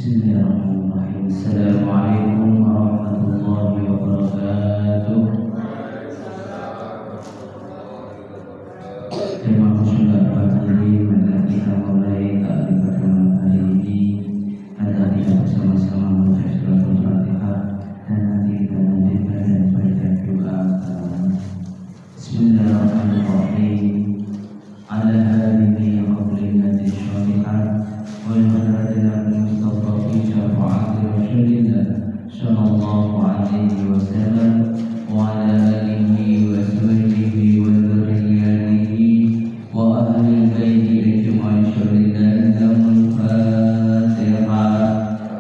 Bismillahirrahmanirrahim. Assalamualaikum warahmatullahi wabarakatuh. Terima kasih Bapak Hadirin, maka kita mulai taklim pada malam hari ini. Anda kita bersama-sama membaca surah Al-Fatihah dan nanti kita lanjutkan dan baca doa. Bismillahirrahmanirrahim. Ala hadhihi qabliyati syari'ah والمنادنا بالمصطفى في شفاعة رسول الله صلى الله عليه وسلم وعلى آله وزوجه وذرياته وأهل البيت أجمعين شهداء لهم الفاتحة.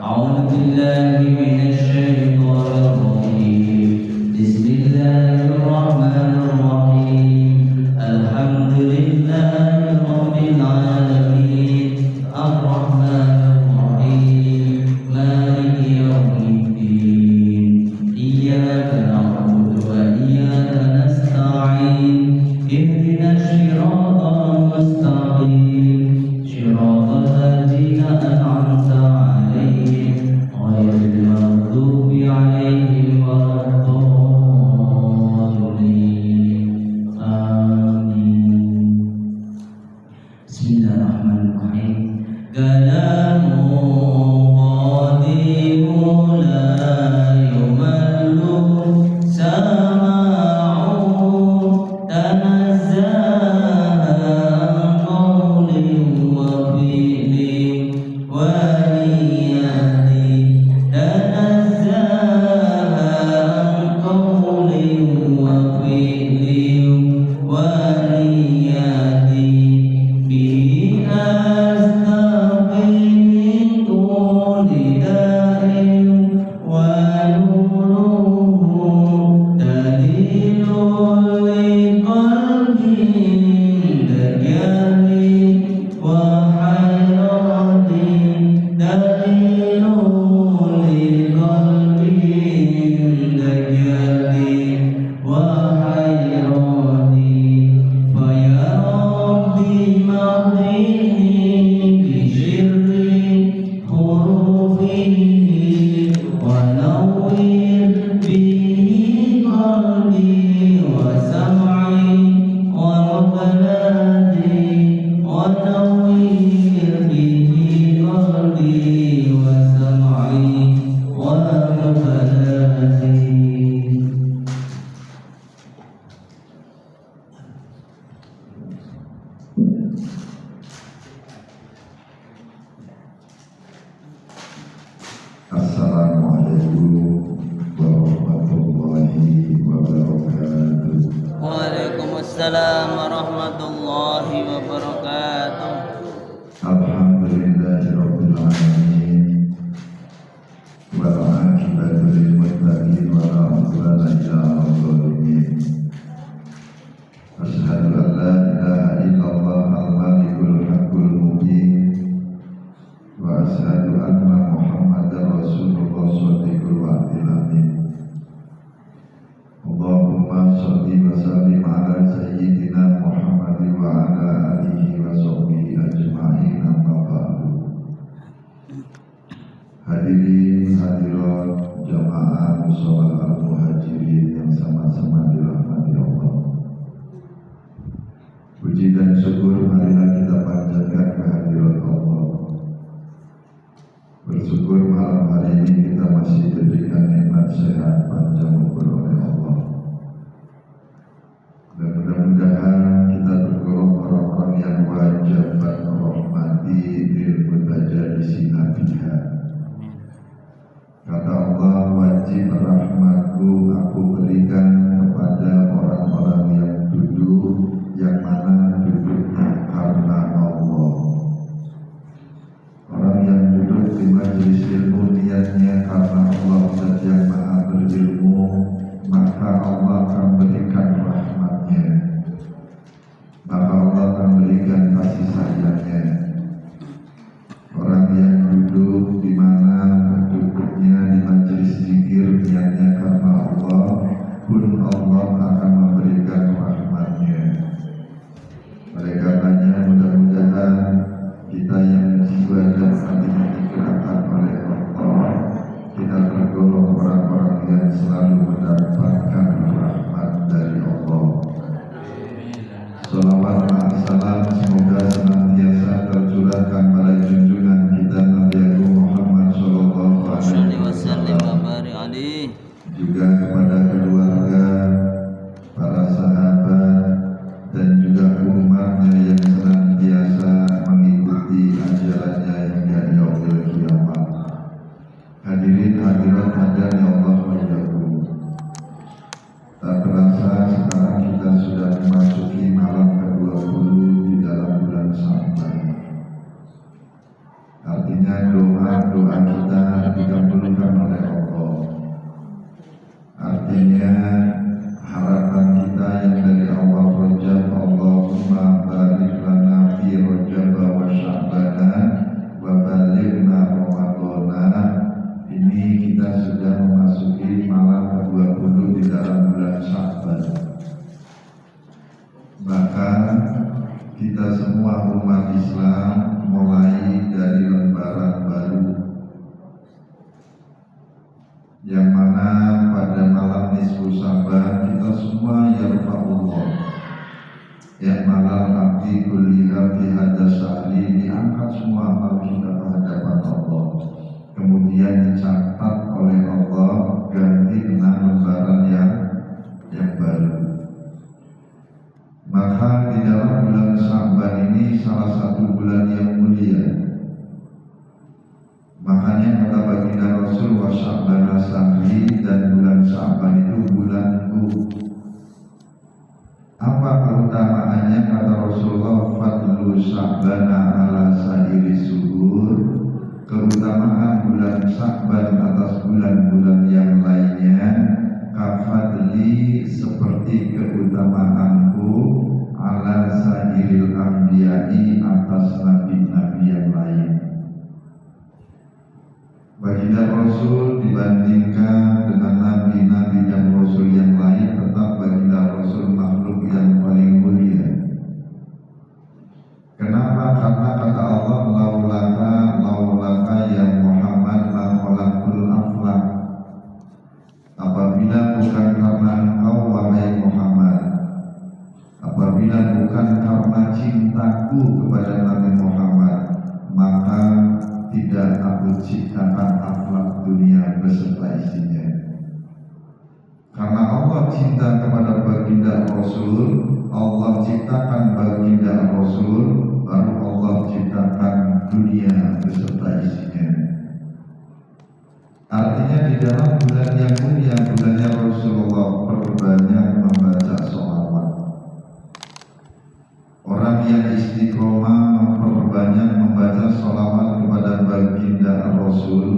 أعوذ بالله من الشيطان الرجيم. بسم الله الرحمن الرحيم. الحمد لله رب العالمين الرحمن الرحيم مالك يوم الدين إياك نعبد وإياك نستعين اهدنا الصراط المستقيم صراط الذين أنعمت عليهم غير المغضوب عليهم ولا الضالين آمين. بسم الله الرحمن الرحيم. كلام قديم لا يمل سماعه تنزه عن قول وفعل ونية تنزه عن قول وفعل ونية بها Waalaikumsalam warahmatullahi wabarakatuh. Alhamdulillahirabbil alamin. Wal 'aqibatu lil muttaqin wa la 'udwana illa 'alal zalimin. Asyhadu an la ilaha illallah al-malikul haqqul mubin wa asyhadu anna Muhammadar Rasulullah shadiqul wa'dil amin. Allahumma sholli wa sallim ala sayyidina Muhammad wa ala alihi wa sahbihi ajma'in, amma ba'du. Hadirin hadirat jamaah mushola al-muhajirin yang sama-sama dirahmati Allah. Puji dan syukur marilah kita panjatkan kehadirat Allah. Bersyukur malam hari ini kita masih diberikan nikmat sehat panjang umur oleh Allah. Dan mudah-mudahan kita tergolong orang-orang yang wajibat merahmati bil mutajallisina biha. Kata Allah, wajib rahmatku aku berikan kepada orang-orang yang duduk, yang mana duduknya karena Allah. Orang yang duduk di majelis ilmu niatnya karena Allah dan yang maha berilmu, maka Allah akan berikan rahmatnya, maka Allah akan berikan kasih sayangnya. Orang yang duduk di mana duduknya di majelis zikir niatnya karena Allah, pun Allah akan memberikan rahmatnya. Oleh karenanya mudah-mudahan kita yang jiwa dan hati digerakkan oleh doa-doa kita dikabulkan oleh Allah. Artinya harapan kita yang dari awal Rajab, Allahumma barik lana fi Rajab wa Sya'bana wa balighna Ramadhana. Ini kita sudah memasuki malam ke-20 di dalam bulan Sya'ban. Maka kita semua umat Islam mulai dari lembaran baru, yang mana pada malam nisfu Sya'ban kita semua yarfa'ullah, yang malam abdi kuliah fi hadza syahri, diangkat semua amal kita ke hadapan Allah, kemudian dicatat oleh Allah ganti dengan lembaran yang baru. Maka di dalam bulan Sya'ban ini salah satu bulan yang mulia. Makanya kata baginda Rasul wa Sya'bana sahri, dan bulan Sya'ban itu bulanku. Apa keutamaannya? Kata Rasulullah, fadlu Sya'bana ala sa'iri suhur. Keutamaan bulan Sya'ban atas bulan-bulan yang lainnya, kafadli, seperti keutamaanku ala sa'iril anbiya'i, atas nabi-nabi yang lain. Baginda Rasul dibandingkan dengan nabi-nabi dan rasul yang lain, tetap baginda Rasul makhluk yang paling mulia. Kenapa? Karena kata Allah, laulaka ya Muhammad la khalaqul aflaq. Apabila bukan karena engkau wahai Muhammad, apabila bukan karena cintaku kepada Nabi Muhammad, maka tidak aku ciptakan akhlak dunia beserta isinya. Karena Allah cinta kepada baginda Rasul, Allah ciptakan baginda Rasul, baru Allah ciptakan dunia beserta isinya. Artinya di dalam bulan yang mulia, bulannya Rasulullah, perbanyak membaca sholawat. Orang yang istiqomah memperbanyak membaca sholawat kepada baginda Rasul,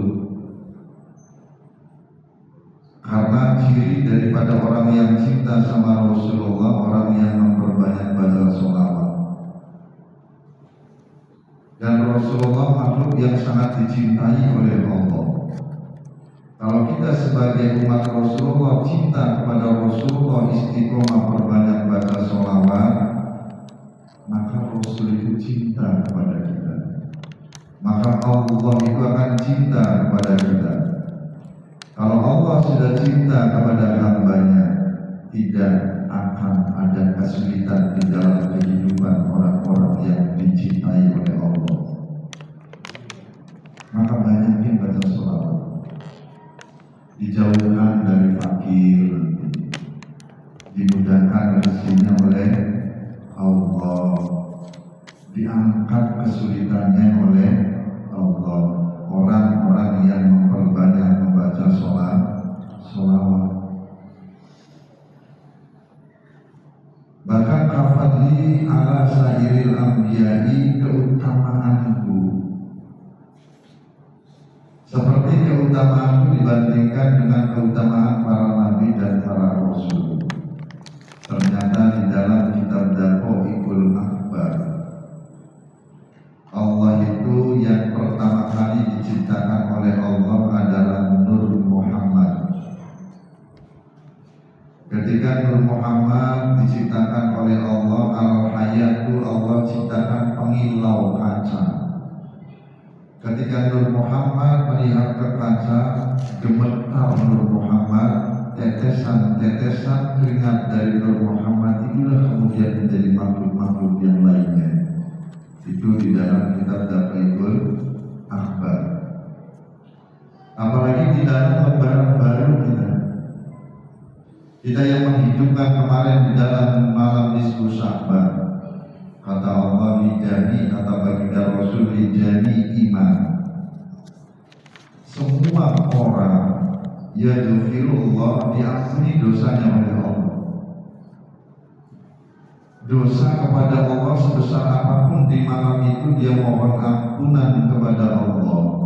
karena ciri daripada orang yang cinta sama Rasulullah, orang yang memperbanyak baca sholawat. Dan Rasulullah makhluk yang sangat dicintai oleh Allah. Kalau kita sebagai umat Rasulullah cinta kepada Rasulullah, istiqomah perbanyak baca sholawat, maka Rasul itu cinta kepada kita. Maka Allah itu akan cinta kepada kita. Kalau Allah sudah cinta kepada hambanya, tidak akan ada kesulitan di dalam kehidupan orang-orang yang dicintai oleh Allah. Maka banyakin baca sholawat. Dijauhkan dari fakir, dimudahkan rezekinya oleh Allah, diangkat kesulitannya oleh Allah. Orang-orang yang memperbanyak membaca sholawat. Bahkan kafadli ala sairil anbiya'i, keutamaanku seperti keutamaanku dibandingkan dengan keutamaan para nabi dan para rasul. Ternyata di dalam kitab Daqaiqul Akhbar, Allah itu yang pertama kali diciptakan oleh Allah adalah Nur Muhammad. Ketika Nur Muhammad diciptakan oleh Allah, Al-Hayatu, Allah ciptakan pengilau kaca. Ketika Nur Muhammad melihat ke kaca, gemetar Nur Muhammad, tetesan-tetesan keringat dari Nur Muhammad itulah kemudian menjadi makhluk-makhluk yang lainnya. Itu di dalam kitab Daqaiqul Akhbar. Apalagi di dalam lembaran baru kita yang menghidupkan kemarin di dalam malam nisfu Sya'ban. Kata Allah, lijani, kata baginda Rasul, lijani iman. Semua orang yaghfirullah, diampuni dosanya oleh Allah. Dosa kepada Allah sebesar apapun, di malam itu dia mohon ampunan kepada Allah.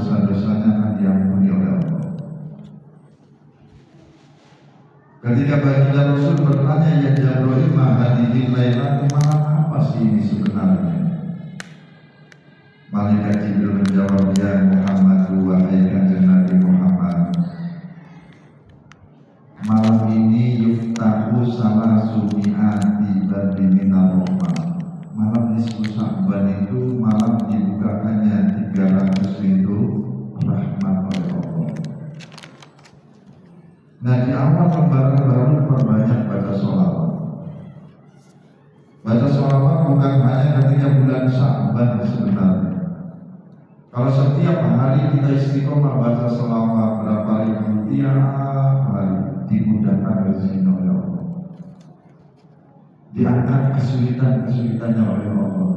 dosa-dosanya akan diampuni oleh Allah. Ketika baginda Rasul bertanya, ya Jibril, ma hadhihi lailah, malam apa sih ini sebenarnya? Malaikat Jibril menjawab, ya Muhammad, wahai kanjeng Nabi Muhammad, malam ini yuftahu salah sumi'ati babi minar rahmah. Malam nisfu Sya'ban itu malam dibukakannya 300 pintu rahmat oleh Allah. Nah, di awal lembaran baru perbanyak baca sholawat. Baca sholawat bukan hanya ketika bulan Sya'ban sebenarnya. Kalau setiap hari kita istiqomah baca sholawat berapa ribu tiap hari, dimudahkan rezeki oleh Allah, diangkat kesulitan-kesulitannya oleh Allah.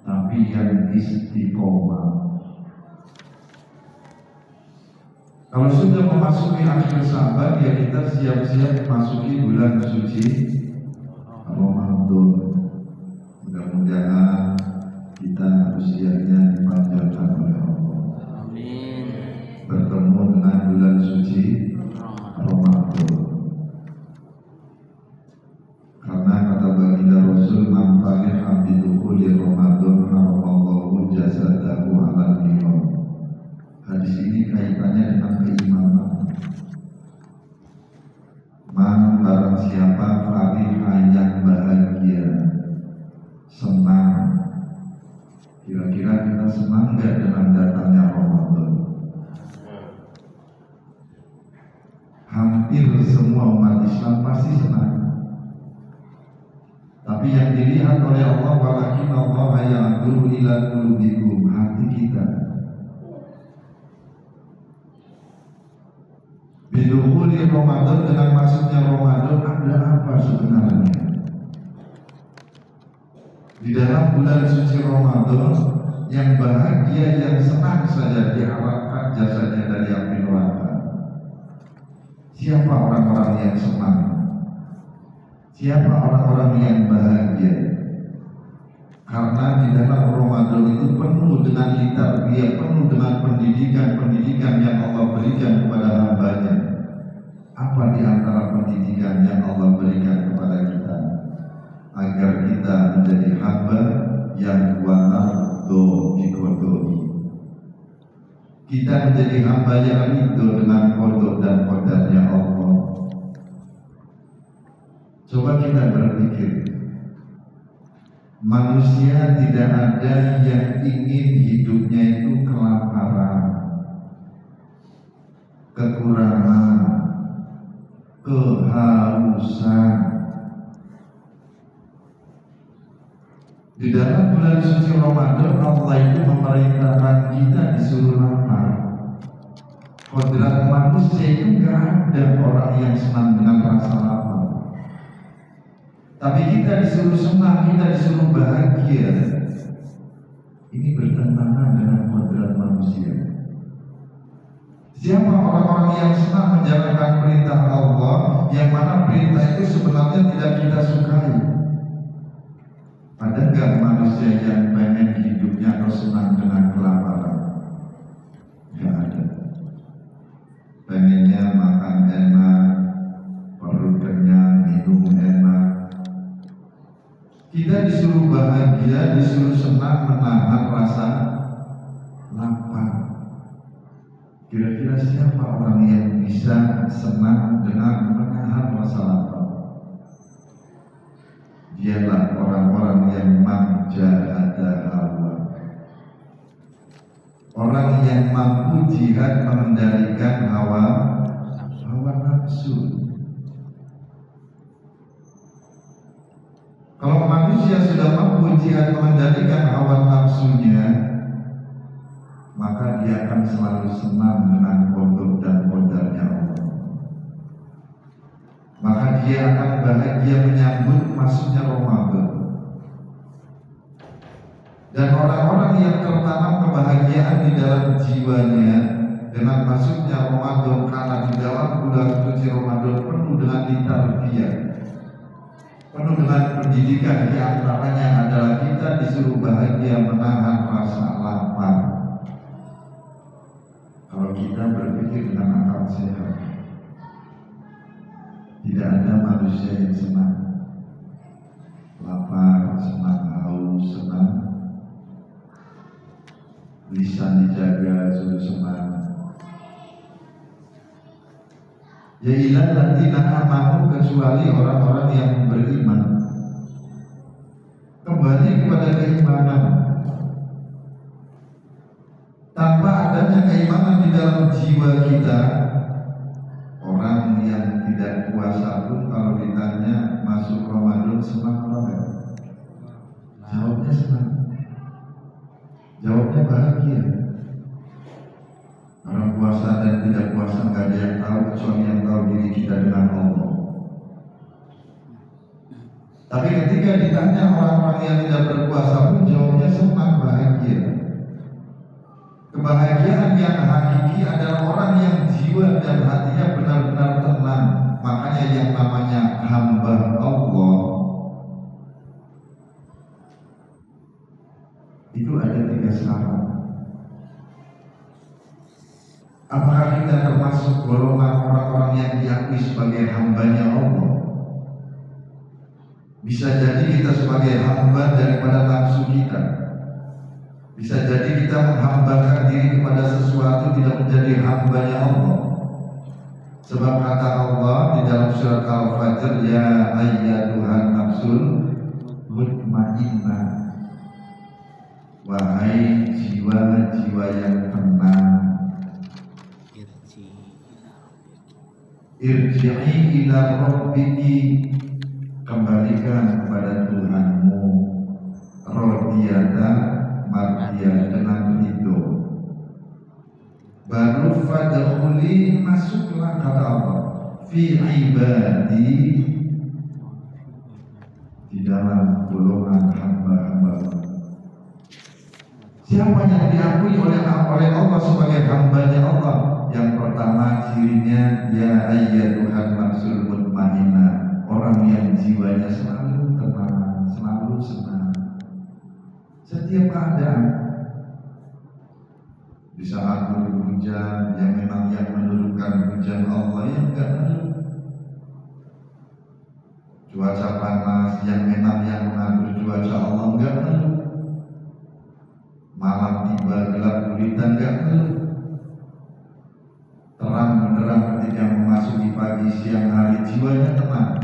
Tapi yang istiqomah, kalau sudah memasuki akhir Sya'ban, ya kita siap-siap memasuki bulan suci Ramadan. Mudah-mudahan kita usianya dipanjangkan oleh Allah. Amin. Bertemu dengan bulan suci Ramadan. Karena kata baginda Rasul, man fariha bidukhuli Ramadan haramallahu jasadahu 'alal niram. Hadis ini kaitannya dengan keimanan. Man, barang siapa fariha, yang bahagia, senang. Kira-kira kita senang gak dengan datangnya Ramadan? Hampir semua umat Islam pasti senang. Tapi yang dilihat oleh Allah, walakin Allah yanzuru ila qulubikum, hati kita. Bidukhuli Ramadan, dengan masuknya Ramadan ada apa sebenarnya? Di dalam bulan suci Ramadan, yang bahagia, yang senang saja diharapkan jasanya dari api neraka. Siapa orang-orang yang senang? Siapa orang-orang yang bahagia? Karena di dalam Ramadan itu penuh dengan tarbiyah, penuh dengan pendidikan-pendidikan yang Allah berikan kepada hambanya. Apa di antara pendidikan yang Allah berikan kepada kita? Agar kita menjadi hamba yang wanardo biqodoi. Kita menjadi hamba yang ridho dengan qada dan qadarnya Allah. Coba kita berpikir, manusia tidak ada yang ingin hidupnya itu kelaparan, kekurangan, kehausan. Di dalam bulan suci Ramadan, Allah itu memerintahkan kita disuruh lapar. Kodrat manusia itu gak ada orang yang senang dengan rasa lapar. Tapi kita disuruh senang, kita disuruh bahagia. Ini bertentangan dengan kodrat manusia. Siapa orang-orang yang senang menjalankan perintah Allah, yang mana perintah itu sebenarnya tidak kita sukai? Ada nggak manusia yang pengen hidupnya atau senang dengan kelaparan? Nggak ada. Pengennya makan enak, perut kenyang, minum enak. Kita disuruh bahagia, disuruh senang, menahan rasa lapar. Kira-kira siapa orang yang bisa senang dengan menahan rasa lapar? Dialah orang-orang yang manjahada hawa, orang yang mampu jihad mengendalikan hawa nafsu. Kalau manusia sudah mampu jihad mengendalikan hawa nafsunya, maka dia akan selalu senang dengan kodok dan kodarnya Allah. Maka dia akan bahagia menyambut masuknya Ramadan. Dan orang-orang yang tertanam kebahagiaan di dalam jiwanya dengan masuknya Ramadan, karena di dalam bulan suci Ramadan penuh dengan tarbiyah, penuh dengan pendidikan. Di antaranya adalah kita disuruh bahagia menahan rasa lapar. akal sehat. Tidak ada manusia yang senang. Lapar, senang, haus, senang. Lisan dijaga, suruh senang. Ya ilah nanti amanu kecuali orang-orang yang beriman. Kembali kepada keimanan. Tanpa adanya keimanan di dalam jiwa kita, orang yang tidak puasa pun kalau ditanya masuk Ramadan senang atau enggak? Jawabnya senang. Jawabnya bahagia. Orang puasa dan tidak puasa enggak ada yang tahu kecuali yang tahu diri kita dengan Allah. Tapi ketika ditanya orang-orang yang tidak berpuasa pun jawabnya senang, bahagia. Kebahagiaan yang hakiki adalah orang yang jiwa dan hatinya benar-benar tenang. Makanya yang namanya hamba Allah itu ada 3 syarat. Apakah kita termasuk golongan orang-orang yang diakui sebagai hambanya Allah? Bisa jadi kita sebagai hamba daripada nafsu kita. Bisa jadi kita menghambakan diri kepada sesuatu tidak menjadi hambanya Allah. Sebab kata Allah di dalam surat Al-Fajr, ya ayyatuhan nafsul mutmainnah, wahai jiwa-jiwa yang tenang, irji'i ila rabbiki, kembalikan kepada Tuhanmu, radiyatan mardiya, dengan ridho. Baru fadkhuli, masuklah kata Allah, fi ibadi, di dalam golongan hamba-hamba. Siapa yang diakui oleh Allah sebagai hambanya Allah? Yang pertama cirinya, ya ayyatuhan nafsul mutmainnah, orang yang jiwanya selalu tenang, selalu senang setiap keadaan. Di saat turun hujan, yang memang yang menurunkan hujan Allah, yang enggak menurun. Cuaca panas, yang memang yang mengatur cuaca Allah, enggak menurun. Malam tiba gelap gulita, enggak menurun. Terang benderang ketika memasuki pagi siang hari, jiwanya tenang.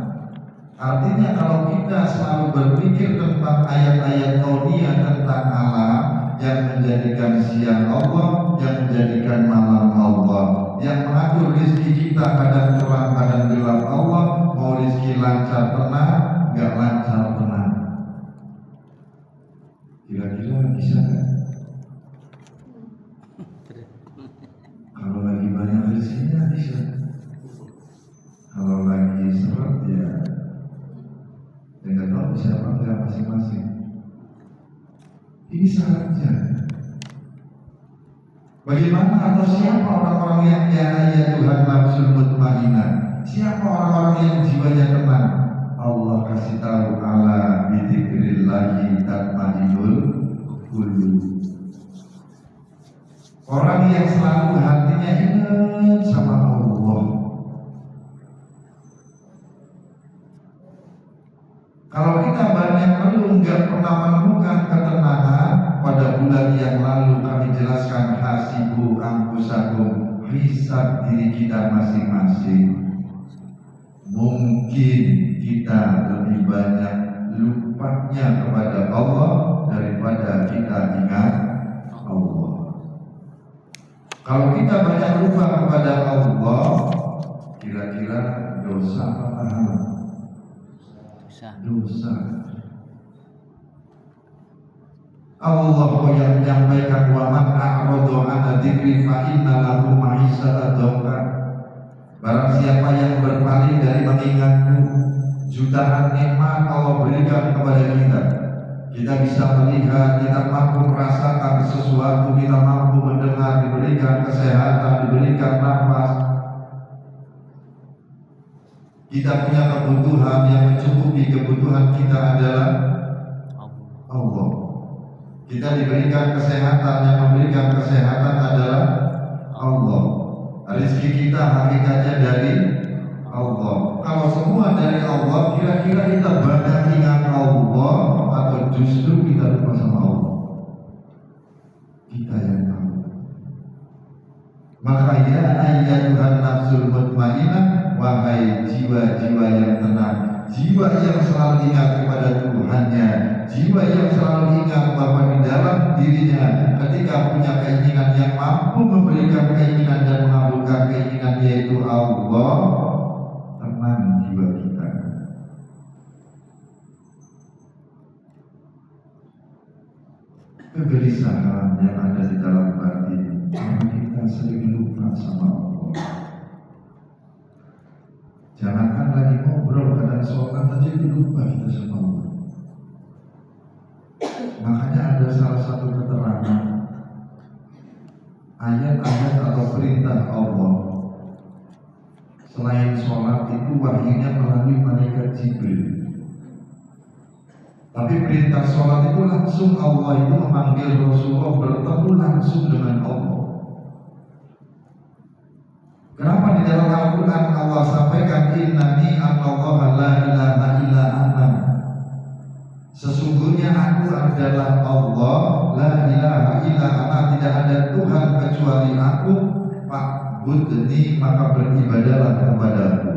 Artinya kalau kita selalu berpikir tentang ayat-ayat kauniyah tentang alam yang menjadikan siang Allah, yang menjadikan malam Allah, yang mengatur rezeki kita kadang terang kadang gelap Allah, mau rezeki lancar tenang, nggak lancar tenang. Kira-kira bisa nggak? Kalau lagi banyak rezekinya bisa. Kalau lagi seret ya nggak tahu bisa apa enggak masing-masing. Ini syaratnya. Bagaimana atau siapa orang-orang yang ya Tuhan nafsul mutmainnah? Siapa orang-orang yang jiwanya tenang? Allah kasih tahu, ala bidzikrillahi tatmainnul qulub. Orang yang selalu hatinya ingat sama Allah. Kalau kita banyak belum nggak pernah menemukan ketenangan, pada bulan yang lalu kami jelaskan hasibu anfusakum, hisab diri kita masing-masing. Mungkin kita lebih banyak lupanya kepada Allah daripada kita ingat Allah. Kalau kita banyak lupa kepada Allah, kira-kira dosa apa pahala? Dosa. Allah yang menyampaikan, wa man a'rada 'an dzikri fa inna lahu ma'isatan dhanka. Barang siapa yang berpaling dari mengingatku, jutaan nikmat Allah berikan kepada kita. Kita bisa melihat, kita mampu merasakan sesuatu, kita mampu mendengar, diberikan kesehatan, diberikan nafas. Kita punya kebutuhan yang mencukupi kebutuhan kita adalah Allah. Kita diberikan kesehatan, yang memberikan kesehatan adalah Allah. rezeki kita hakikatnya dari Allah. Kalau semua dari Allah, kira-kira kita banyak ingat Allah atau justru kita lupa sama Allah? Kita yang tahu. Maka ya ayyatuhan nafsul mutmainnah, wahai jiwa-jiwa yang tenang, jiwa yang selalu ingat kepada Tuhannya, jiwa yang selalu ingat bahwa di dalam dirinya ketika punya keinginan yang mampu memberikan keinginan dan mengabulkan keinginan, yaitu Allah, tenang jiwa kita. Kegelisahan yang ada di dalam batin karena kita sering lupa sama Allah. Jangankan lagi ngobrol, kadang sholat aja lupa kita sama Allah. Makanya ada salah satu keterangan ayat-ayat atau perintah Allah selain sholat itu wahyunya melalui malaikat Jibril. Tapi perintah sholat itu langsung Allah itu memanggil Rasulullah bertemu langsung dengan Allah. Kenapa di dalam Al-Quran Allah sampaikan innani anallaha la ilaha illa ana, sesungguhnya aku adalah Allah, la ilaha illa ana, tidak ada Tuhan kecuali aku, fa'budni, maka beribadahlah kepadaku.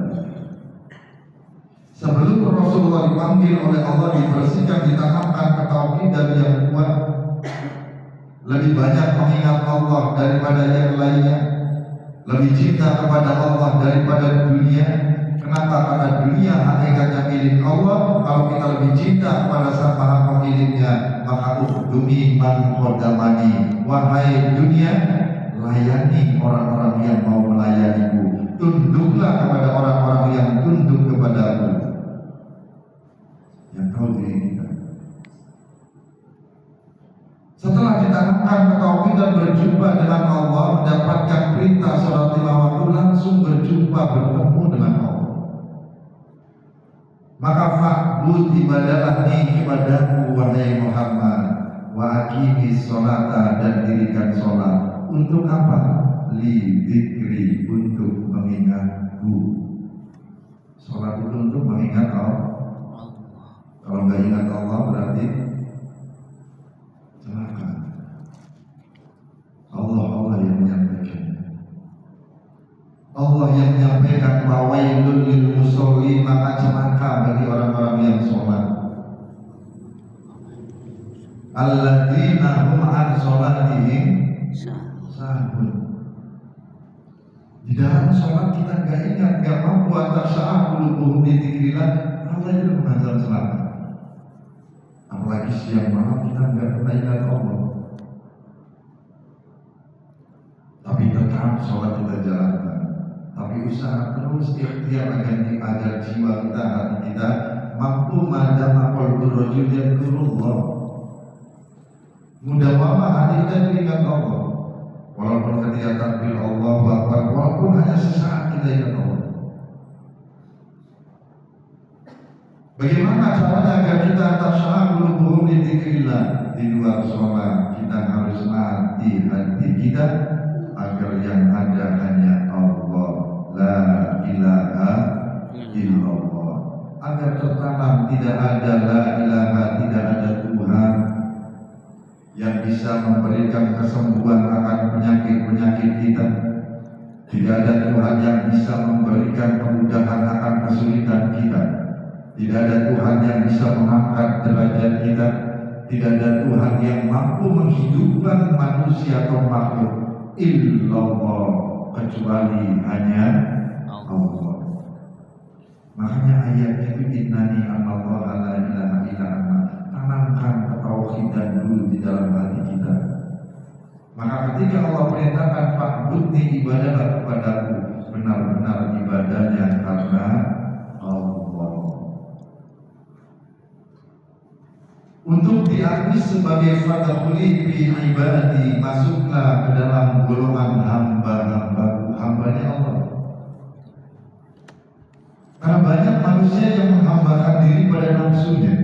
Sebelum Rasulullah dipanggil oleh Allah, dibersihkan, ditanamkan ketauhidan yang kuat, lebih banyak mengingat Allah daripada yang lainnya, lebih cinta kepada Allah daripada dunia. Kenapa? Karena dunia hakikatnya milik Allah. Kalau kita lebih cinta kepada sang maha pemiliknya, maka ukhdumi man khodamani, wahai dunia, layani orang-orang yang mau melayaniku, tunduklah kepada orang-orang yang tunduk kepadaku. Yang tahu diri kita. Setelah ditanamkan ketauhidan, berjumpa dengan Allah, mendapatkan perintah sholat 5 waktu, langsung berjumpa, bertemu dengan Allah. Maka fa'bud, ibadahlah nih kepadaku wahai Muhammad, wa aqimis sholata, dan dirikan sholat. Untuk apa? Li dzikri, untuk mengingatku. Sholat itu untuk mengingat Allah. Kalau nggak ingat Allah berarti celaka. Allah yang menyampaikan. Allah yang menyampaikan bahwa wailul lil musholli, maka celaka bagi orang-orang yang sholat. Alladzina hum an sholatihim sahun. Di dalam sholat kita nggak ingat, nggak mampu antar saat qulubuhum di dzikrillah, Allah itu mengajar celaka. Apalagi siang malam kita nggak pernah ingat Allah. Tapi tetap sholat kita jalankan. Tapi usaha terus ikhtiar agar jiwa kita, hati kita mampu madama qalbu rajul yadhkurullah. Mudah-mudahan hati kita ingat Allah. Walaupun ketika takbir Allahu Akbar, walaupun hanya sesaat kita ingat Allah. Bagaimana caranya agar kita tasya'ulu di dzikrillah? Di luar sholat kita harus latih hati kita agar yang ada hanya Allah, la ilaha illallah. Agar tertanam tidak ada la ilaha, tidak ada Tuhan yang bisa memberikan kesembuhan akan penyakit-penyakit kita. Tidak ada Tuhan yang bisa memberikan kemudahan akan kesulitan kita. Tidak ada Tuhan yang bisa mengangkat derajat kita. Tidak ada Tuhan yang mampu menghidupkan manusia atau makhluk illallah, kecuali hanya Allah. Makanya ayatnya itu innani anallaha la ilaha illa ana. Tanamkan ketauhidan dulu di dalam hati kita. Maka ketika Allah perintahkan fa'budni, ibadahlah kepadaku, benar-benar ibadahnya karena Allah. Untuk diakui sebagai fadkhuli fi ibadi, masuklah ke dalam golongan hamba-hambaku, hambanya Allah. Karena banyak manusia yang menghambakan diri pada nafsunya,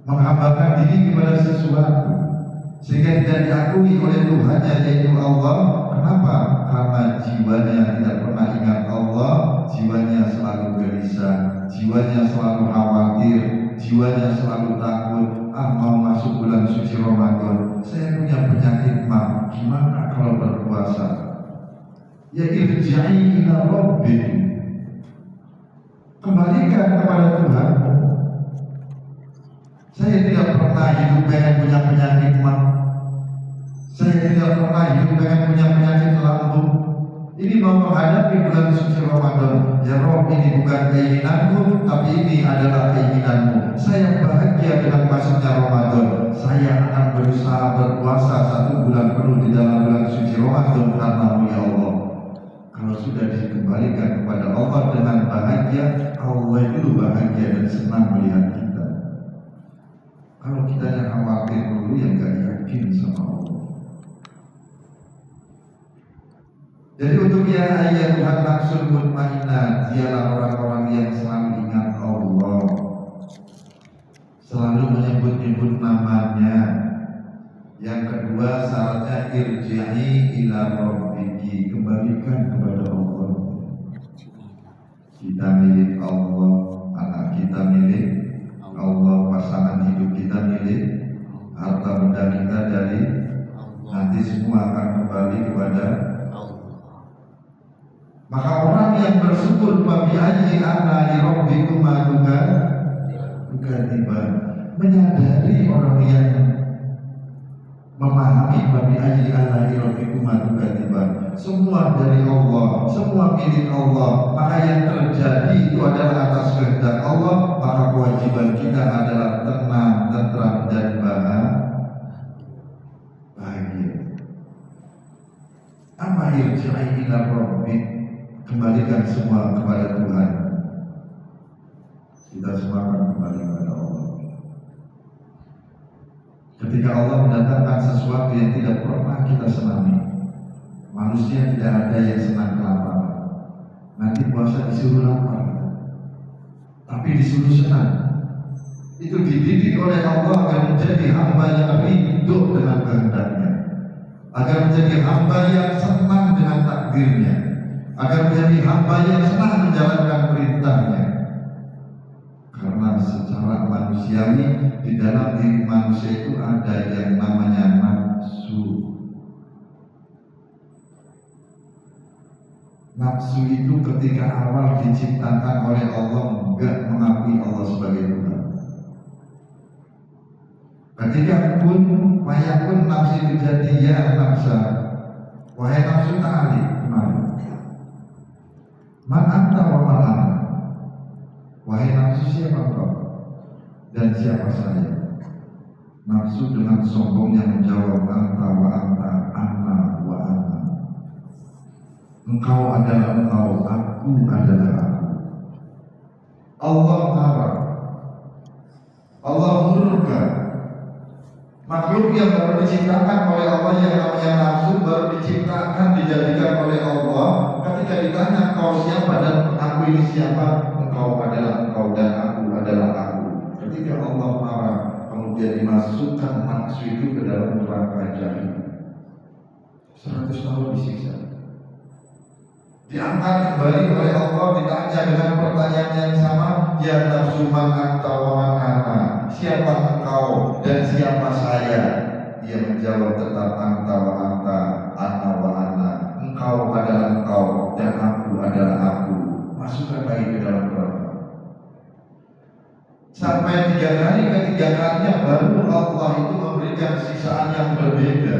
menghambakan diri kepada sesuatu, sehingga tidak diakui oleh Tuhannya, yaitu Allah. Kenapa? Karena jiwanya tidak pernah ingat Allah, jiwanya selalu gelisah, jiwanya selalu khawatir, jiwanya selalu takut. Mau masuk bulan suci Ramadan, saya punya penyakit mah, gimana kalau berpuasa? Ya irja'i ila rabbik, kembalikan kepada Tuhanmu. Saya tidak pernah hidup pengen punya penyakit mah, saya tidak pernah hidup pengen punya penyakit lambung. Ini mau menghadapi bulan suci Ramadan. Ya Rob, ini bukan keinginanku, tapi ini adalah keinginanmu. Saya bahagia dengan masuknya Ramadan. Saya akan berusaha berpuasa 1 bulan penuh di dalam bulan suci Ramadan karena-Mu ya Allah. Kalau sudah dikembalikan kepada Allah dengan bahagia, Allah itu bahagia dan senang melihat kita. Kalau kita yang khawatir dulu, yang gak yakin sama Allah. Jadi untuk ya ayyuhan nafsul mutmainnah, dialah orang-orang yang selalu ingat Allah, selalu menyebut-nyebut namanya. Yang kedua syaratnya irji'i ila rabbiki, kembalikan kepada Allah. Kita milik Allah, anak kita milik Allah, pasangan hidup kita milik, harta benda kita dari nanti semua akan kembali kepada. Maka orang yang bersyukur bagi ayyi ana rabbikuma tukadziban, menyadari orang yang memahami bagi ayyi ana rabbikuma tukadziban, semua dari Allah, semua milik Allah. Maka yang terjadi itu adalah atas kehendak Allah. Maka kewajiban kita adalah tenang, tentram dan bahagia. Apa irji'i ila rabbik? Kembalikan semua kepada Tuhan. Kita semua akan kembali kepada Allah. Ketika Allah mendatangkan sesuatu yang tidak pernah kita senangi, manusia tidak ada yang senang kelaparan. Nanti puasa disuruh lapar, tapi disuruh senang. Itu dididik oleh Allah agar menjadi hamba yang ridho dengan kehendaknya, agar menjadi hamba yang senang dengan takdirnya, agar menjadi hamba yang senang menjalankan perintahnya. Karena secara manusiawi di dalam diri manusia itu ada yang namanya nafsu. Nafsu itu ketika awal diciptakan oleh Allah enggak mengakui Allah sebagai Tuhan. Ketika pun wayakun nafsu itu jadi ya nafsa, wahai nafsu ta'ali, kemari. Man anta wa man ana, wahai nafsu siapa kau dan siapa saya? Nafsu dengan sombongnya menjawab, anta wa anta, ana wa ana. Engkau adalah engkau, aku adalah aku. Allah marah, Allah murka. Makhluk yang baru diciptakan oleh Allah yang namanya nafsu baru diciptakan, dijadikan oleh Allah. Ketika ditanya kau siapa dan aku ini siapa, engkau adalah engkau dan aku adalah aku. Ketika Allah marah, kemudian dimasukkan nafsu itu ke dalam neraka jahannam. 100 tahun disiksa. Diangkat kembali oleh Allah, ditanya dengan pertanyaan yang sama, ya nafsu man anta wa man ana, siapa engkau dan siapa saya? Dia menjawab tetap anta wa anta, ana wa ana. Engkau adalah engkau dan aku adalah aku. Masukkan lagi ke dalam neraka. Sampai 3 kali, ketiga kalinya baru Allah itu memberikan sisaan yang berbeda.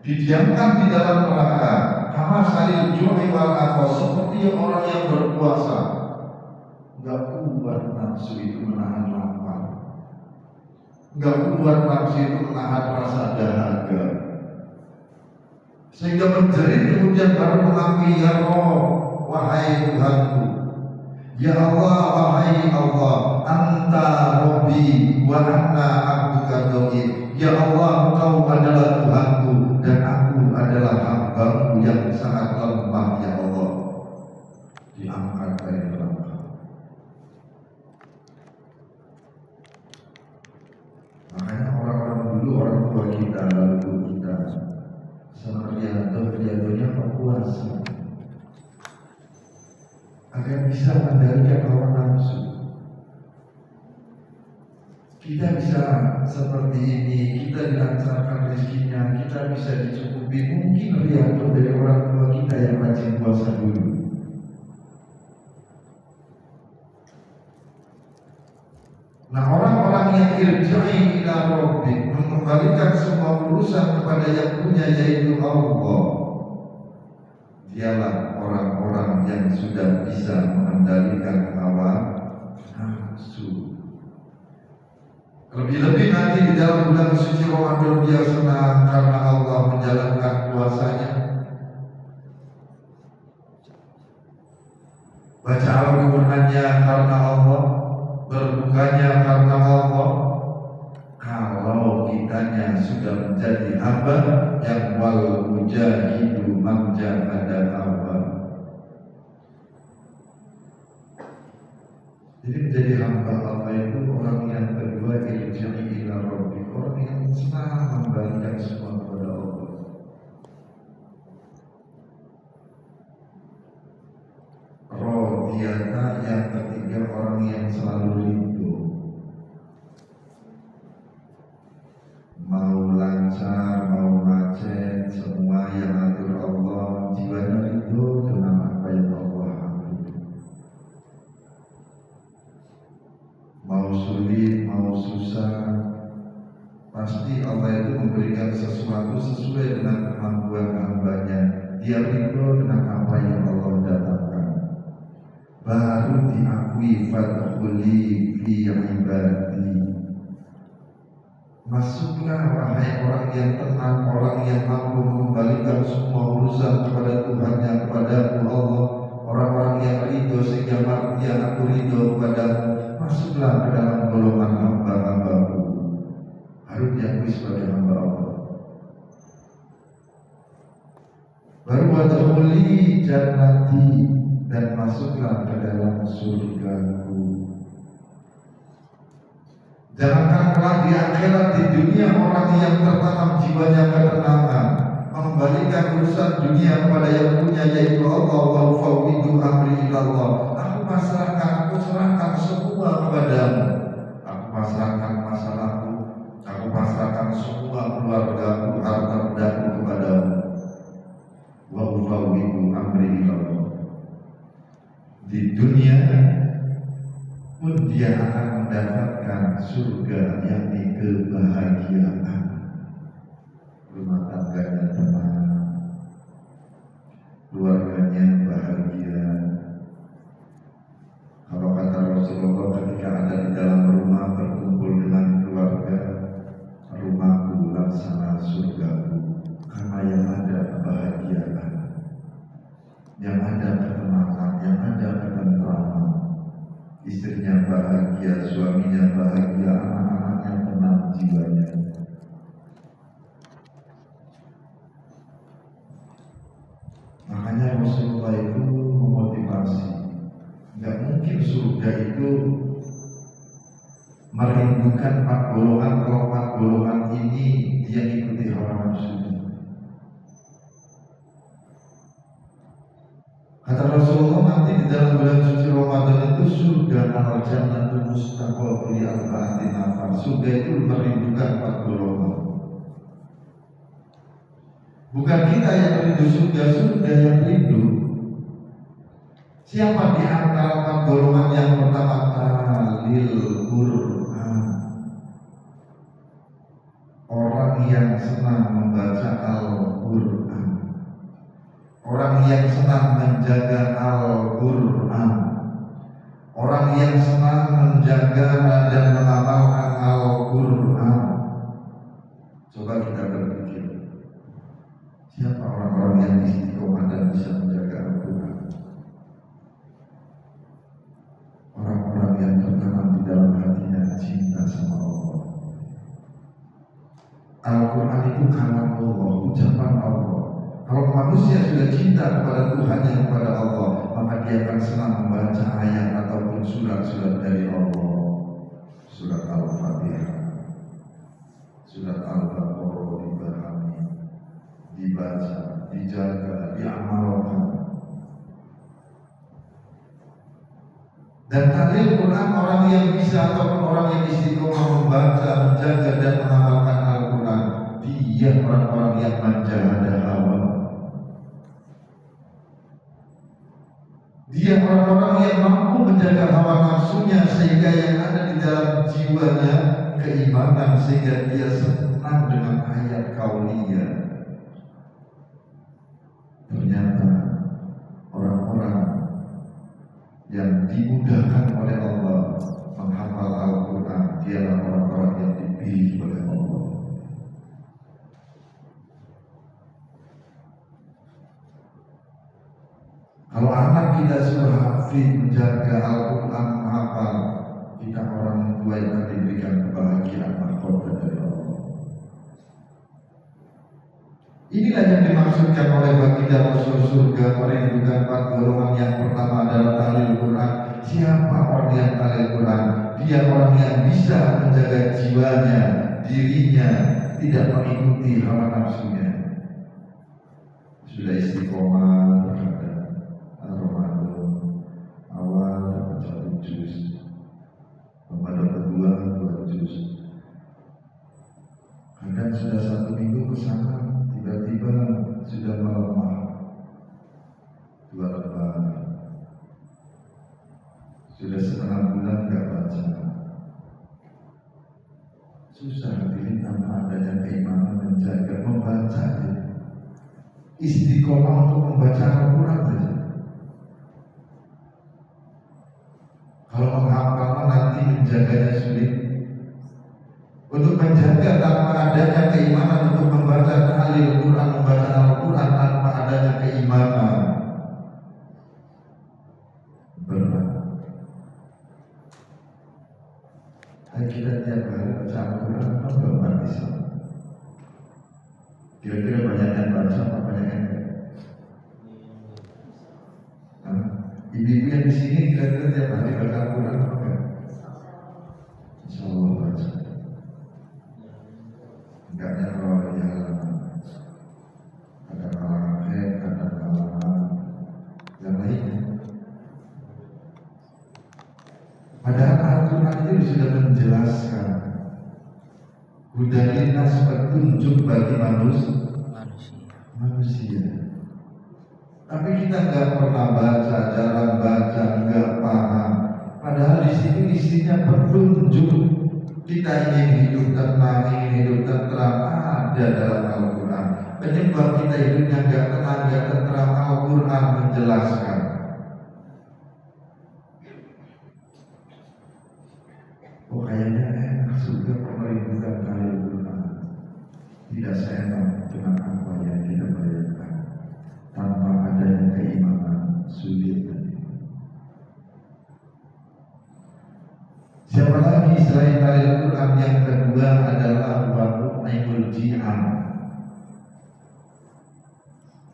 Didiamkan di dalam neraka. Kama salil ju'i wal afos, seperti orang yang berpuasa, enggak kuat nafsu itu menahan lapar, enggak kuat nafsu itu menahan rasa dahaga, sehingga menjerit kemudian baru mengakui, ya Rob, wahai Tuhanku, ya Allah, wahai Allah, anta Robbi wa anna abduka dhaif. Ya Allah, engkau adalah Tuhanku dan aku adalah hamba-Mu yang sangat lemah, ya Allah. Diangkat dari neraka. Makanya orang-orang dulu, orang tua kita, lalu kita, seperti yang berpuasa agar bisa mengendalikan hawa nafsu. Kita bisa seperti ini, kita dilancarkan rezekinya, kita bisa dicukupi. Mungkin lihat dari orang tua kita yang rajin puasa dulu. Nah, orang-orang yang irja'i ila rabbik, mengembalikan semua urusan kepada yang punya, yaitu Allah, dialah orang-orang yang sudah bisa mengendalikan hawa nafsu. Lebih-lebih nanti di dalam bulan suci Ramadan dia senang karena Allah menjalankan puasanya. Baca Al-Qur'annya karena Allah, berbukanya karena Allah. Kalau kitanya sudah menjadi hamba yang wal mujahidu man jahada Allah. Jadi menjadi hamba Allah itu orang yang kedua, irja'i ila rabbik, orang yang senang memberikan semua kepada Allah. Radiyata yang ketiga, orang yang selalu ridho. Mau lancar, mau macet, semua yang atur Allah, jiwanya ridho dengan apa yang Allah atur. Mau sulit, mau susah, pasti Allah itu memberikan sesuatu sesuai dengan kemampuan hambanya. Dia ridho dengan apa yang Allah datangkan. Baru diakui fadkhuli fi ibadi. Masuklah wahai orang yang tenang, orang yang mampu mengembalikan semua urusan kepada Tuhannya, kepada Allah. Orang-orang yang ridho sehingga mati aku ridho kepadamu. Masuklah ke dalam golongan hamba-hambaku. Harus diakui sebagai hamba Allah. Baru wadkhuli jannati, dan masuklah ke dalam surgaku. Jangankan kelak di akhirat, di dunia orang yang tertanam jiwanya ketenangan, mengembalikan urusan dunia kepada yang punya, yaitu Allah. Wa ufawwidu amri ilallah. Aku pasrahkan, aku serahkan semua kepadamu. Aku pasrahkan masalahku, aku pasrahkan semua keluargaku, harta bendaku kepadamu. Wa ufawwidu amri ilallah. Di dunia pun dia akan mendapatkan surga, yakni kebahagiaan. Rumah tangganya tenang, keluarganya bahagia. Kalau kata Rasulullah, ketika ada di dalam rumah berkumpul dengan keluarga, rumahku laksana surgaku, karena yang ada kebahagiaan, yang ada ketenangan, yang ada ketentraman. Istrinya bahagia, suaminya bahagia, anak-anaknya tenang jiwanya. Makanya Rasulullah itu memotivasi, nggak mungkin surga itu merindukan 4 golongan. Kalau 4 golongan ini dia ikuti hawa nafsu. Kata Rasulullah, nanti di dalam bulan suci Ramadan itu surga al-jannatu mustaqabul li arba'ati nafar. Surga itu merindukan 4 golongan. Bukan kita yang rindu surga, surga yang rindu. Siapa di antara 4 golongan yang pertama? Talil Quran. Orang yang senang membaca Al-Quran. Orang yang senang menjaga Al-Quran. Orang yang senang menjaga dan mengamalkan Al-Quran. Coba kita berpikir, siapa orang-orang yang istiqomah dan bisa menjaga Al-Quran? Orang-orang yang tertanam di dalam hatinya cinta sama Allah. Al-Quran itu kalam Allah, ucapan Allah. Kalau manusia sudah cinta kepada Tuhan yang kepada Allah, maka dia akan senang membaca ayat ataupun surat-surat dari Allah. Surat Al-Fatihah, surat Al-Baqarah dipahami, dibaca, dijaga, diamalkan. ahli Quran orang yang bisa ataupun orang yang istiqomah membaca, menjaga dan mengamalkan Al-Quran, dia orang-orang yang menjaga hawa. Dia orang-orang yang mampu menjaga hawa nafsunya sehingga yang ada di dalam jiwanya keimanan, sehingga dia senang dengan ayat kauliyah. Ternyata orang-orang yang dimudahkan oleh Allah menghafal Al-Quran, dialah orang-orang yang dipilih oleh Allah. Kalau anak kita sudah hafid, menjaga Al-Quran, menghafal, kita orang tua yang akan diberikan kebahagiaan mahkota dari Allah. Inilah yang dimaksudkan oleh baginda Rasul surga, merindukan 4 golongan. Yang pertama adalah tahlil Quran. Siapa orang yang tahlil Quran? Dia orang yang bisa menjaga jiwanya, dirinya, tidak mengikuti hawa nafsunya. Sudah istiqomah terhadap Ramadan awal dapat 1 juz, Ramadan kedua 2 juz. Kadang sudah 1 minggu ke sana, tiba-tiba sudah melemah 2 lembar. Sudah setengah bulan nggak baca. Susah hadirin tanpa adanya keimanan menjaga membaca. Istiqomah untuk membaca Al-Quran saja. Kalau menghafal nanti menjaganya sulit. Untuk menjaga tanpa adanya keimanan untuk membaca tahlil Quran, membaca Al-Quran tanpa adanya keimanan, berat. Kita tiap hari baca Al-Quran, apa beban Islam? Kira-kira banyak yang baca apa banyak yang enggak? Ibu-ibu yang di sini kira-kira tiap hari baca Al-Quran apa enggak? Insya Allah baca. Enggaknya kalau di halaman, kadang kalangan kadang kalangan yang lainnya. Padahal Al-Quran itu sudah menjelaskan hudalinas, petunjuk bagi manusia. Tapi kita nggak pernah baca, jarang baca, nggak paham. Padahal di sini isinya petunjuk. Kita ingin hidup tenang, ingin hidup tentram, ada dalam Al-Quran. Penyebab kita hidupnya nggak tenang, nggak tentram, Al-Quran menjelaskan. Oh kayaknya enak juga merindukan Al-Quran. Tidak seenak dengan apa yang kita bayangkan. Tanpa adanya keimanan sulit. Siapa lagi selain Al-Quran? Yang kedua adalah wa'mu'naimul ji'an,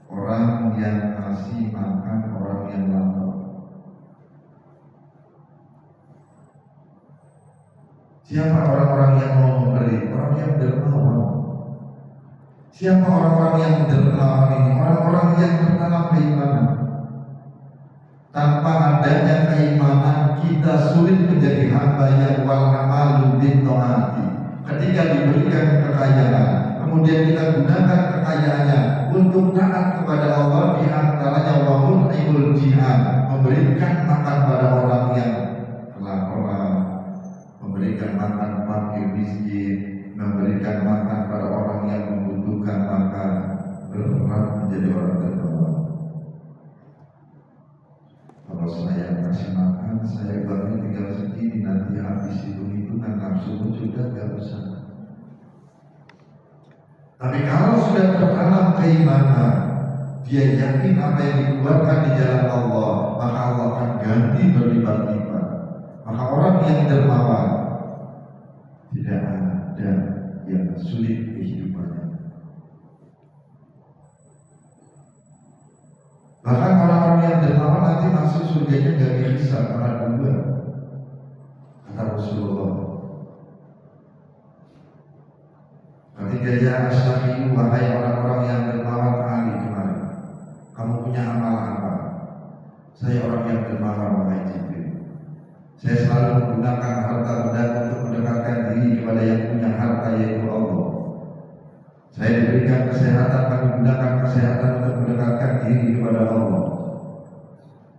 orang yang ngasih makan orang yang lapar. Siapa orang-orang yang mau memberi? Orang yang dermawan. Siapa orang-orang yang dermawan ini? Orang-orang yang tertanam keimanan. Tanpa adanya keimanan, kita sulit menjadi hamba yang wal amalu bin ta'ati. Ketika diberikan kekayaan, kemudian kita gunakan kekayaannya untuk taat kepada Allah, di antaranya wa'mu'naimul ji'an, memberikan makan pada orang yang kelaparan, memberikan makan fakir miskin, memberikan makan pada orang yang membutuhkan makan. Berat menjadi orang dermawan. Kalau saya kasih makan, saya uangnya tinggal segini, nanti habis hitung-hitungan nafsu sudah gak usah. Tapi kalau sudah tertanam keimanan, dia yakin apa yang dikeluarkan di jalan Allah, maka Allah akan ganti berlipat-lipat. Maka orang yang dermawan tidak ada yang sulit kehidupannya. Bahkan orang-orang yang dermawan nanti masuk surganya gak dihisab karena 2, kata Rasulullah. Ketika ya asyari, wahai orang-orang yang dermawan kali kemarin, kamu punya amal apa? Saya orang yang dermawan, wahai Jibril. Saya selalu menggunakan harta benda untuk mendekatkan diri kepada yang punya harta, yaitu Allah. Saya diberikan kesehatan, kami gunakan kesehatan untuk mendekatkan diri kepada Allah.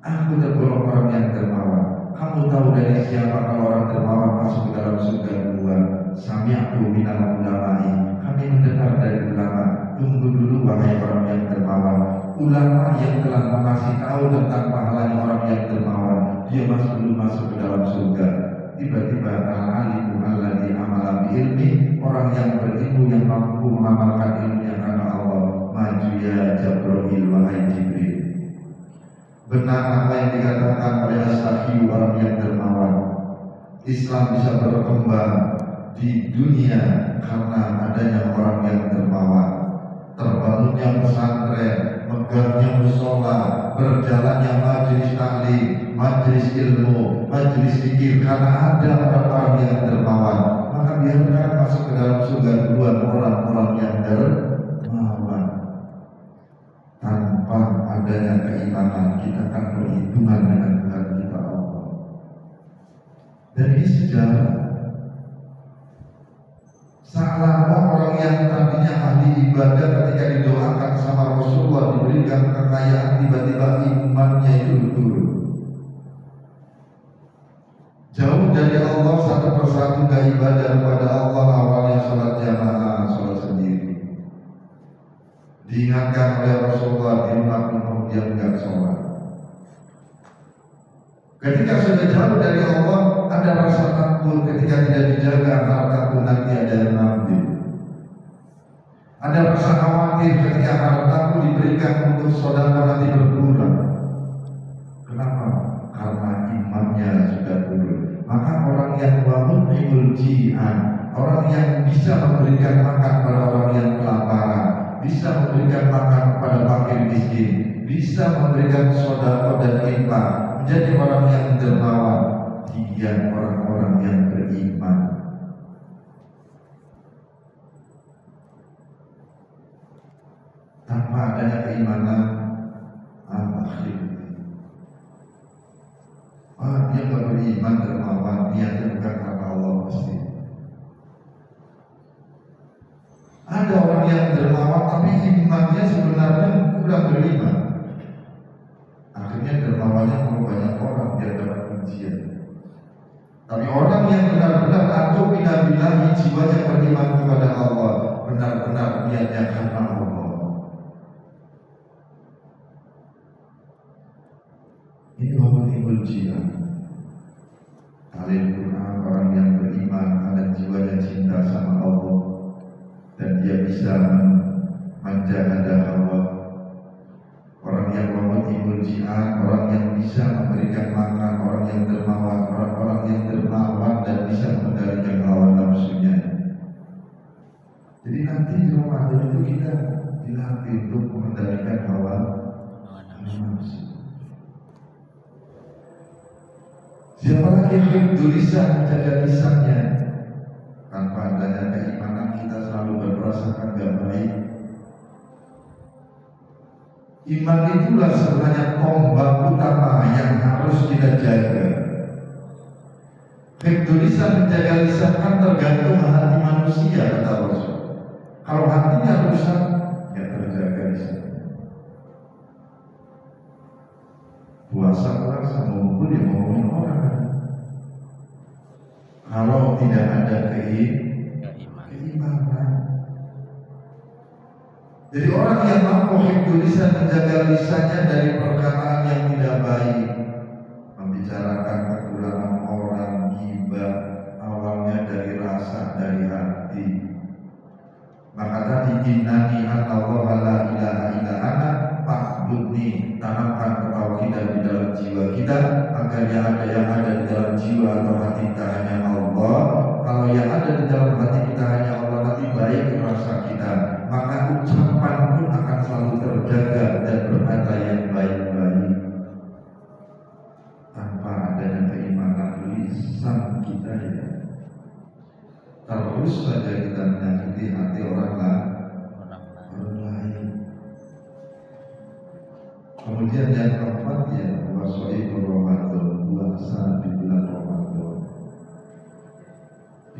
Aku tergolong orang yang dermawan. Kamu tahu dari siapa kalau orang dermawan masuk ke dalam surga duluan? Sami'tu minal ulama'i. Kami mendengar dari ulama. Tunggu dulu wahai orang yang dermawan. Ulama yang telah mengasih tahu tentang pahalanya orang yang dermawan, dia belum masuk ke dalam surga. Tiba-tiba al-alimu alladzi amala bi ilmi, orang yang berilmu yang mampu mengamalkan ilmunya karena Allah, maju ya Jibril wahai Jibril. Benar apa yang dikatakan oleh As-Sahih, orang yang dermawan. Islam bisa berkembang di dunia karena adanya orang yang dermawan. Terbangunnya pesantren, megahnya musola, berjalannya majelis taklim, majelis ilmu, majelis zikir, karena ada orang-orang yang dermawan. Maka biarkan masuk ke dalam surga duluan orang-orang yang dermawan. Tanpa adanya keimanan, kita akan berhitungan dengan Tuhan kita Allah. Dan ini sejarah. Seolah orang yang tadinya ahli ibadah ketika didoakan sama Rasulullah diberikan kekayaan, tiba-tiba imannya itu turun. Jauh dari Allah, satu persatu gak ibadah kepada Allah. Awalnya sholat jamaah, sholat sendiri. Diingatkan oleh Rasulullah di rumah pun kemudian gak sholat. Ketika sudah jauh dari Allah, ada rasa takut ketika tidak dijaga hartaku nanti ada yang ambil. Ada rasa khawatir ketika hartaku diberikan untuk saudara nanti berkurang. Kenapa? Karena imannya sudah turun. Maka orang yang wa'udhimul ji'an, orang yang bisa memberikan makan pada orang yang kelaparan, bisa memberikan makan kepada fakir miskin, bisa memberikan sedekah dan infak, menjadi orang yang dermawan. Dia orang-orang yang beriman. Tanpa adanya keimanan, akhir. Dia nggak beriman, dermawan, dia bukan karena Allah pasti. Ada orang yang dermawan tapi imannya sebenarnya kurang beriman. Akhirnya dermawannya mau banyak orang biar dapat pujian. Tapi orang yang benar-benar atau billahi jiwanya beriman kepada Allah, benar-benar niatnya karena Allah. Ini wa'udhimul ji'an. Alim Quran, orang yang beriman ada jiwanya cinta sama Allah, dan dia bisa menjaga hawa. Orang yang wa'udhimul ji'an, orang yang bisa memberikan makan, orang yang dermawan, orang-orang yang dermawan dan bisa mengendalikan hawa nafsunya. Jadi nanti di Ramadan itu kita dilatih untuk mengendalikan hawa nafsu. Siapa lagi yang tulisan menjaga lisannya? Tanpa adanya keimanan kita selalu berprasangka gak baik. Iman itulah sebenarnya tombak utama yang harus kita jaga. Tulisan menjaga lisan kan tergantung hati manusia, kata Rasul. Kalau hatinya rusak, ya terjaga lisan. Puasa ngumpul ya ngomongin orang. Kalau tidak ada keimanan. Jadi orang yang mampu tulisan menjaga lisannya dari perkataan yang tidak baik, membicarakan kekurangan orang, ghibah, awalnya dari rasa, dari hati. Maka tadi innani anallahu la ilaha illa ana fa'budni, tanamkan ketauhidan di dalam jiwa kita agar yang ada di dalam jiwa atau hati kita hanya Allah. Kalau yang ada di dalam hati kita hanya Allah, nanti baik rasa kita, maka ucapan pun akan selalu terjaga dan berkata yang baik-baik. Tanpa adanya keimanan lisan kita ya terus saja kita menyakiti hati orang lain. Kemudian yang keempat ya, wasoibur Ramadan, puasa di bulan Ramadan.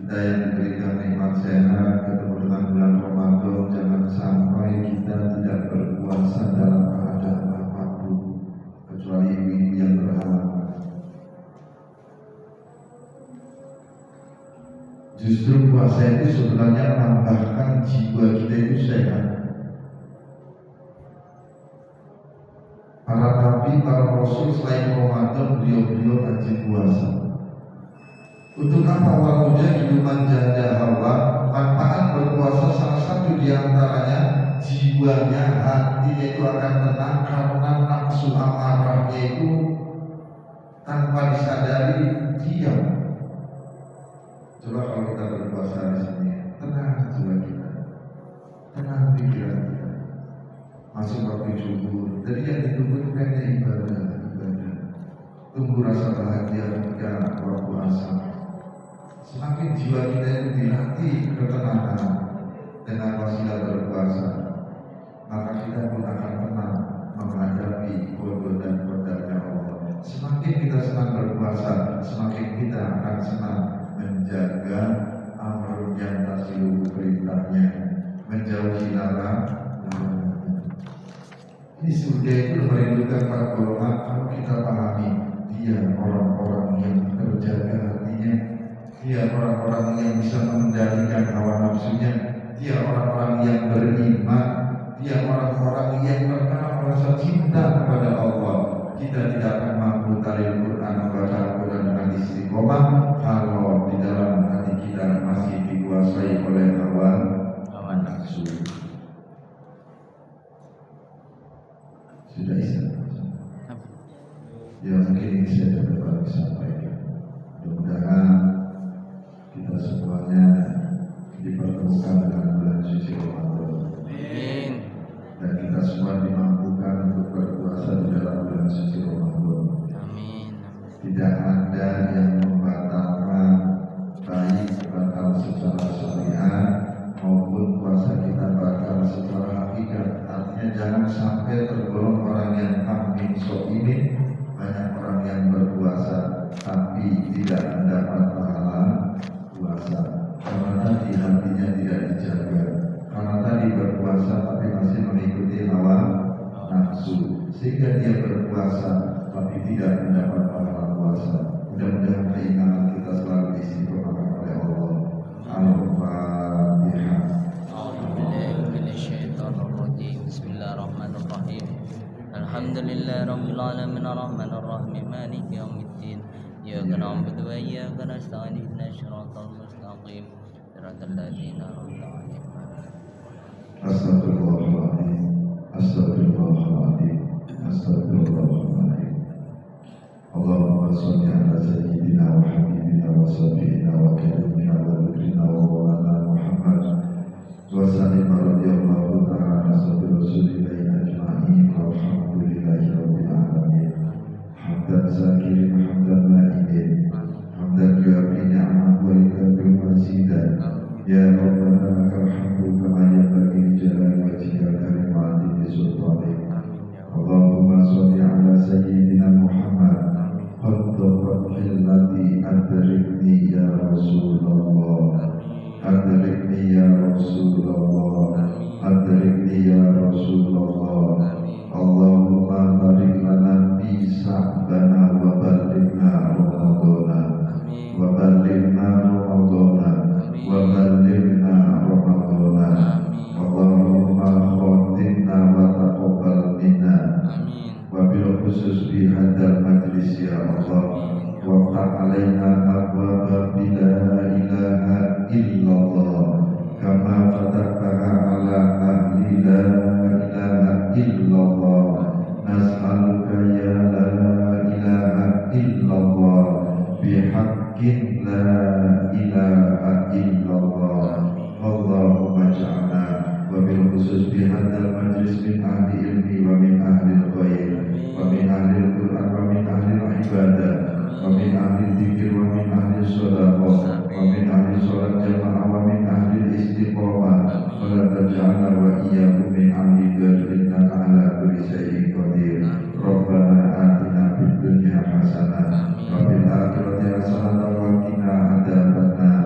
kita yang diberikan nikmat sehat, ketemu dengan bulan Ramadan, jangan sampai kita tidak berpuasa dalam keadaan apapun kecuali ibu-ibu yang berhalangan. Justru puasa itu sebenarnya menambahkan jiwa kita itu sehat. Para nabi, para rasul selain Ramadan, beliau-beliau rajin puasa. Untuk apa waktunya hidupan janda Hawa? Manfaat berpuasa salah satu diantaranya jiwanya, hatinya itu akan tenang karena nafsu amarahnya itu tanpa disadari diam. Coba kalau kita berpuasa di sini, tenang jiwa kita, tenang pikiran kita. Masuk waktu syukur, jadi yang ditunggu itu kayaknya ibadah. Tunggu rasa bahagia ketika waktu asar. Semakin jiwa kita itu dilatih ketenangan dengan wasilah berpuasa, maka kita pun akan tenang menghadapi godaan dan godaan Allah. Semakin kita senang berpuasa, semakin kita akan senang menjaga amar yang tasilu perintahnya, menjauhi larangan. Ini surga itu merindukan para golongan. Kalau kita pahami, dia orang-orang yang terjaga hatinya, dia orang-orang yang bisa mengendalikan hawa nafsunya, dia orang-orang yang beriman, dia orang-orang yang terkenal merasa cinta kepada Allah. Kita tidak akan mampu tarik Quran membaca Al-Quran dengan istiqomah kalau di dalam hati kita masih dikuasai oleh hawa nafsu. Sudah istirahat. Ya mungkin ini saya dapat sampaikan. Mudah-mudahan kita semuanya dipertemukan dengan bulan suci Ramadan. Amin. Dan kita semua dimampukan untuk berpuasa di dalam bulan suci Ramadan. Amin. Tidak ada yang membatalkan baik batal secara syariat maupun puasa kita batal secara hakikat. Artinya jangan sampai tergolong orang yang amin so'imin. Banyak orang yang berpuasa tapi tidak mendapat pahala puasa karena tadi hatinya tidak dijaga, karena tadi berpuasa tapi masih mengikuti hawa nafsu, sehingga dia berpuasa tapi tidak mendapat pahala puasa. Mudah-mudahan keinginan kita selalu diistiqomahkan oleh Allah. Al-Fatihah. Bismillahirrahmanirrahim. Alhamdulillah rabbil alamin arrahmanir rahim maliki yaumiddin. Iyyaka na'budu wa iyyaka nasta'in ihdinas siratal mustaqim siratal ladzina an'amta 'alaihim. Astagfirullahaladzim, astagfirullahaladzim, astagfirullahaladzim. Allahumma sholli ala sayyidina wa habibina wa syafi'ina wa karimina wa dhikrina wa maulana Muhammad wa sallim radhiyallahu ta'ala sabir rasulillahi ajma'in walhamdulillahi rabbil alamin. Hamdan zakirin, hamdan na'imin, hamdan yu'afi ni'amah wa yukabil mazidan. Ya Rabbana lakal hamdu kama yanbaghi li jalali wajhika karim wa 'azimi sultanik. Allahumma sholli ala sayyidina Muhammad qaddat hillati adrikni ya Rasulullah, adrikni ya Rasulullah, adrikni ya Rasulullah. Allahumma barik lana fi sa'bana wa ballighna Ramadana, wa ballighna Ramadana, wa ballighna Ramadana. Allahumma khatimna wa taqabbal minna. Wabil khusus fi hadal majlis ya Allah, waftah alaina abwaba bila ilaha illallah kama fatahtaha ala ahli la ilaha illallah. Nas'aluka ya la ilaha illallah bihaqqin la ilaha illallah. Allahumma ja'alna wabil khusus fi hadal majlis min ahli ilmi wa min ahli khair wa min ahli al-Quran wa min ahli al-ibadah wa min ahli dzikir wa min ahli shadaqah wa min ahli sholat jamaah wa min ahli istiqamah. Wa la taj'alna wa iyyakum min ahli dzikr ala kulli syai'in qadir. Rabbana atina fid dunya hasanah wa fil akhirati hasanah wa qina adzabannar.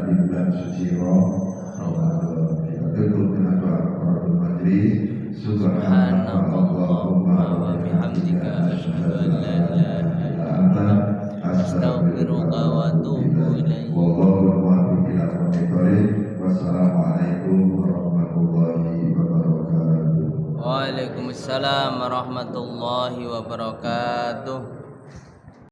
di bulan suci Ramadan. Kita tutup dengan doa kafaratul majlis. Subhanallahumma wa bihamdika asyhadu an la ilaha illa anta astaghfiruka wa atubu ilaik. Wallahu muwaffiq ila aqwamit thoriq. Wassalamualaikum warahmatullahi wabarakatuh. Waalaikumsalam warahmatullahi wabarakatuh.